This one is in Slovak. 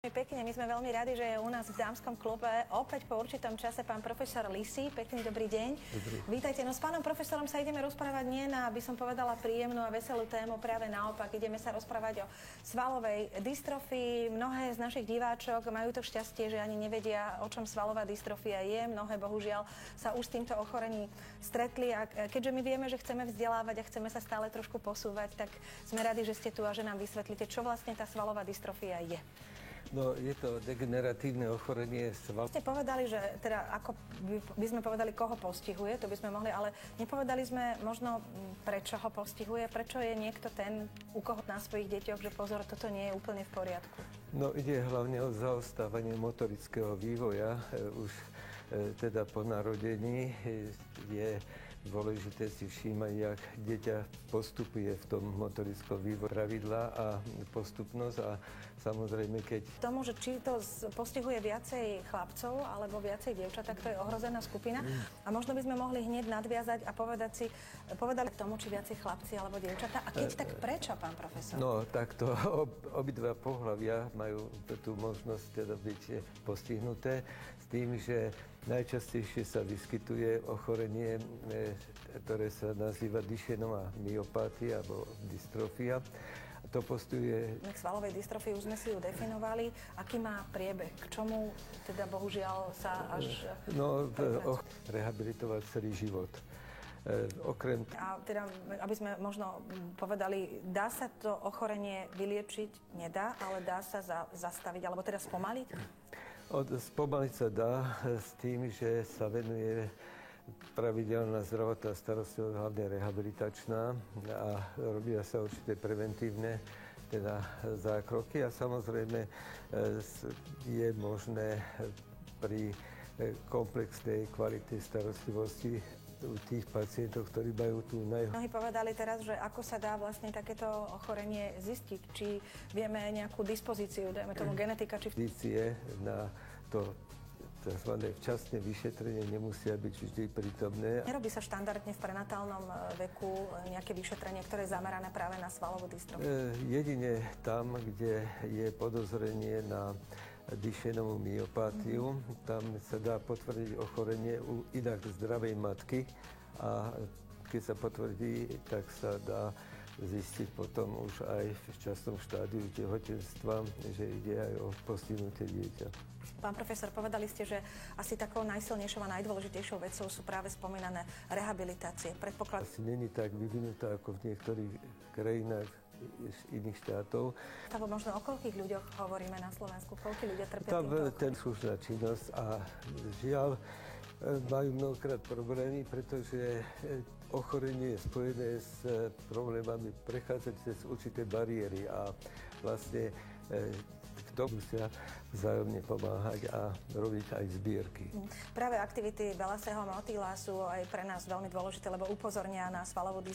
Pekne, my sme veľmi radi, že je u nás v dámskom klube opäť po určitom čase pán profesor Lisi. Pekný dobrý deň. Dobrý. Vítajte. No s pánom profesorom sa ideme rozprávať nie na, aby som povedala, príjemnú a veselú tému, práve naopak. Ideme sa rozprávať o svalovej dystrofii. Mnohé z našich diváčok majú to šťastie, že ani nevedia, o čom svalová dystrofia je. Mnohé, bohužiaľ, sa už s týmto ochorením stretli. A keďže my vieme, že chceme vzdelávať a chceme sa stále trošku posúvať, tak sme radi, že ste tu a že nám vysvetlíte, čo vlastne tá svalová dystrofia je. No, je to degeneratívne ochorenie svalov. Ste povedali, že teda ako by sme povedali, koho postihuje, to by sme mohli, ale nepovedali sme možno, prečo ho postihuje, prečo je niekto ten, u koho na svojich deťoch, že pozor, toto nie je úplne v poriadku. No, ide hlavne o zaostávanie motorického vývoja. Už teda po narodení je dôležité si všímať, jak dieťa postupuje v tom motorickom vývoji, pravidla a postupnosť a samozrejme, keď... Tomu, že či to postihuje viacej chlapcov alebo viacej dievčat, tak to je ohrozená skupina. A možno by sme mohli hneď nadviazať a povedať k tomu, či viacej chlapci alebo dievčatá. A keď tak prečo, pán profesor? No, takto obidva pohlavia majú tú možnosť teda byť postihnuté s tým, že najčastejšie sa vyskytuje ochorenie, ktoré sa nazýva Duchennová myopátia alebo dystrofia. To postihuje... K svalovej dystrofii už sme si ju definovali. Aký má priebeh? K čomu teda bohužiaľ sa až... No, rehabilitovať celý život. Okrem... A teda, aby sme možno povedali, dá sa to ochorenie vyliečiť? Nedá, ale dá sa zastaviť, alebo teda spomaliť? Spomaliť sa dá s tým, že sa venuje pravidelná zdravotná starostlivosť, hlavne rehabilitačná, a robia sa určité preventívne teda zákroky a samozrejme je možné pri komplexnej kvalite starostlivosti u tých pacientov, ktorí majú tú Mnohí povedali teraz, že ako sa dá vlastne takéto ochorenie zistiť, či vieme nejakú dispozíciu, dajme tomu genetika, či... Dispozície na to tzv. Včasné vyšetrenie nemusia byť vždy prítomné. Nerobí sa štandardne v prenatálnom veku nejaké vyšetrenie, ktoré je zamerané práve na svalovú dystrofiu? Jedine tam, kde je podozrenie na Duchennovú myopátiu, tam sa dá potvrdiť ochorenie u inak zdravej matky a keď sa potvrdí, tak sa dá zistiť potom už aj v časnom štádiu tehotenstva, že ide aj o postihnuté dieťa. Pán profesor, povedali ste, že asi takou najsilnejšou a najdôležitejšou vecou sú práve spomínané rehabilitácie. Asi není tak vyvinutá ako v niektorých krajinách iných štátov. Tak možno o koľkých ľuďoch hovoríme na Slovensku? Koľkí ľudia trpia tam týmto? Ten slušná činnosť a žiaľ majú mnohokrát problémy, pretože ochorenie je spojené s problémami prechádzať cez určité bariéry a vlastne k tomu musia vzájomne pomáhať a robiť aj zbierky. Práve aktivity belasého motýla sú aj pre nás veľmi dôležité, lebo upozornia na svalovú